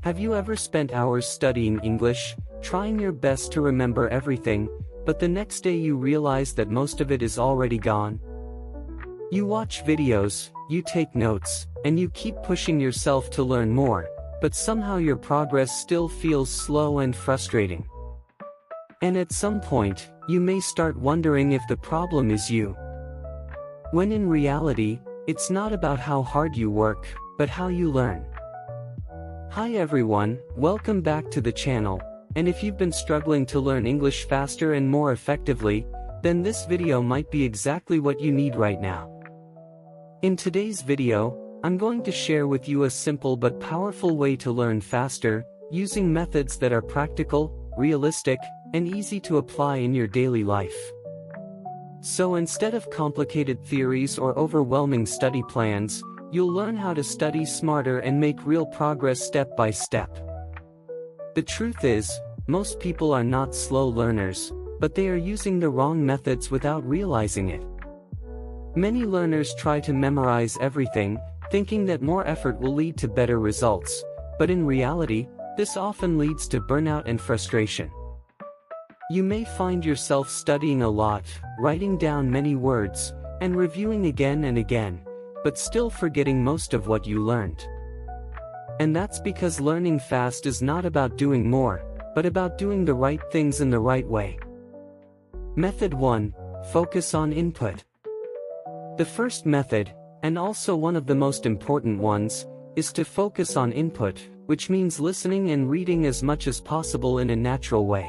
Have you ever spent hours studying English, trying your best to remember everything, but the next day you realize that most of it is already gone? You watch videos, you take notes, and you keep pushing yourself to learn more, but somehow your progress still feels slow and frustrating. And at some point, you may start wondering if the problem is you. When in reality, it's not about how hard you work, but how you learn. Hi everyone, welcome back to the channel, and if you've been struggling to learn English faster and more effectively, then this video might be exactly what you need right now. In today's video, I'm going to share with you a simple but powerful way to learn faster, using methods that are practical, realistic, and easy to apply in your daily life. So instead of complicated theories or overwhelming study plans, you'll learn how to study smarter and make real progress step by step. The truth is, most people are not slow learners, but they are using the wrong methods without realizing it. Many learners try to memorize everything, thinking that more effort will lead to better results, but in reality, this often leads to burnout and frustration. You may find yourself studying a lot, writing down many words, and reviewing again and again, but still forgetting most of what you learned. And that's because learning fast is not about doing more, but about doing the right things in the right way. Method 1. Focus on input. The first method, and also one of the most important ones, is to focus on input, which means listening and reading as much as possible in a natural way.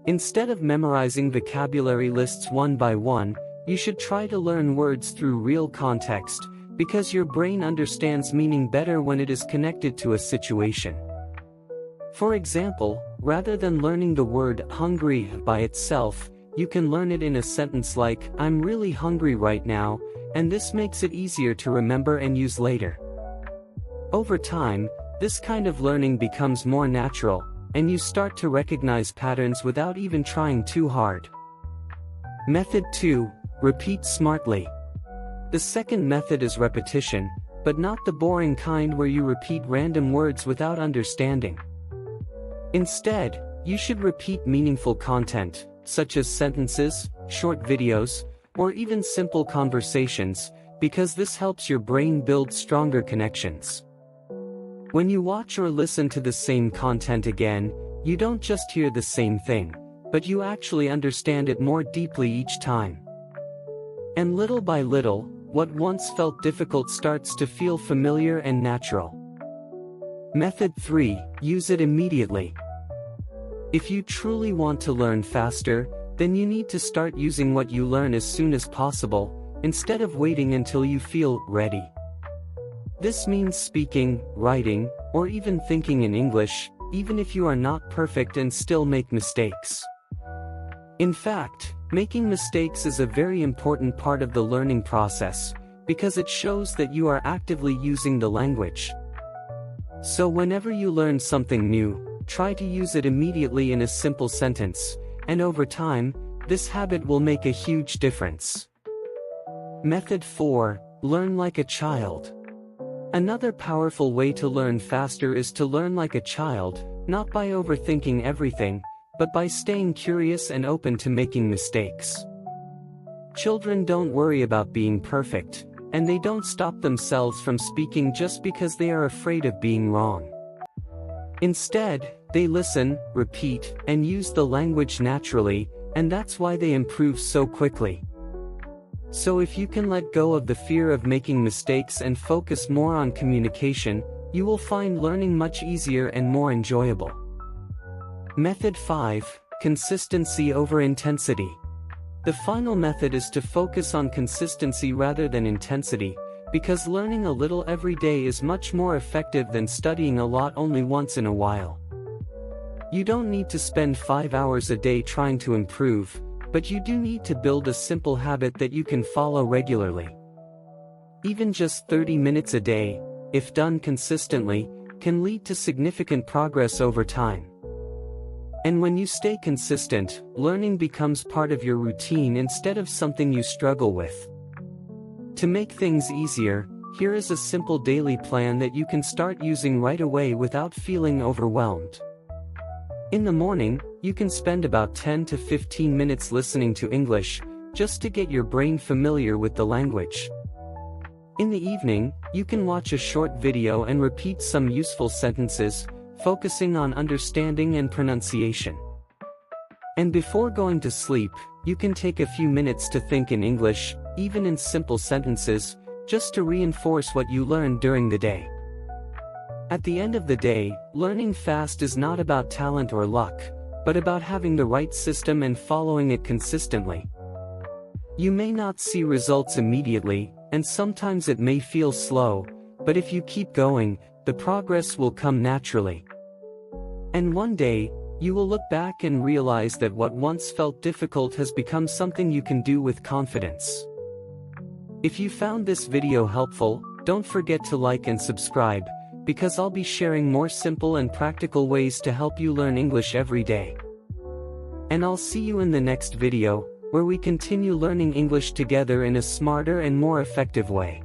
Instead of memorizing vocabulary lists one by one, you should try to learn words through real context, because your brain understands meaning better when it is connected to a situation. For example, rather than learning the word hungry by itself, you can learn it in a sentence like, "I'm really hungry right now," and this makes it easier to remember and use later. Over time, this kind of learning becomes more natural, and you start to recognize patterns without even trying too hard. Method 2. Repeat smartly. The second method is repetition, but not the boring kind where you repeat random words without understanding. Instead, you should repeat meaningful content, such as sentences, short videos, or even simple conversations, because this helps your brain build stronger connections. When you watch or listen to the same content again, you don't just hear the same thing, but you actually understand it more deeply each time. And little by little, what once felt difficult starts to feel familiar and natural. Method 3. Use it immediately. If you truly want to learn faster, then you need to start using what you learn as soon as possible, instead of waiting until you feel ready. This means speaking, writing, or even thinking in English, even if you are not perfect and still make mistakes. In fact, making mistakes is a very important part of the learning process, because it shows that you are actively using the language. So whenever you learn something new, try to use it immediately in a simple sentence, and over time, this habit will make a huge difference. Method 4. Learn like a child. Another powerful way to learn faster is to learn like a child, not by overthinking everything, but by staying curious and open to making mistakes. Children don't worry about being perfect, and they don't stop themselves from speaking just because they are afraid of being wrong. Instead, they listen, repeat, and use the language naturally, and that's why they improve so quickly. So if you can let go of the fear of making mistakes and focus more on communication, you will find learning much easier and more enjoyable. Method 5. Consistency over intensity. The final method is to focus on consistency rather than intensity, because learning a little every day is much more effective than studying a lot only once in a while. You don't need to spend 5 hours a day trying to improve, but you do need to build a simple habit that you can follow regularly. Even just 30 minutes a day, if done consistently, can lead to significant progress over time. And when you stay consistent, learning becomes part of your routine instead of something you struggle with. To make things easier, here is a simple daily plan that you can start using right away without feeling overwhelmed. In the morning, you can spend about 10 to 15 minutes listening to English, just to get your brain familiar with the language. In the evening, you can watch a short video and repeat some useful sentences, focusing on understanding and pronunciation. And before going to sleep, you can take a few minutes to think in English, even in simple sentences, just to reinforce what you learned during the day. At the end of the day, learning fast is not about talent or luck, but about having the right system and following it consistently. You may not see results immediately, and sometimes it may feel slow, but if you keep going, the progress will come naturally. And one day, you will look back and realize that what once felt difficult has become something you can do with confidence. If you found this video helpful, don't forget to like and subscribe, because I'll be sharing more simple and practical ways to help you learn English every day. And I'll see you in the next video, where we continue learning English together in a smarter and more effective way.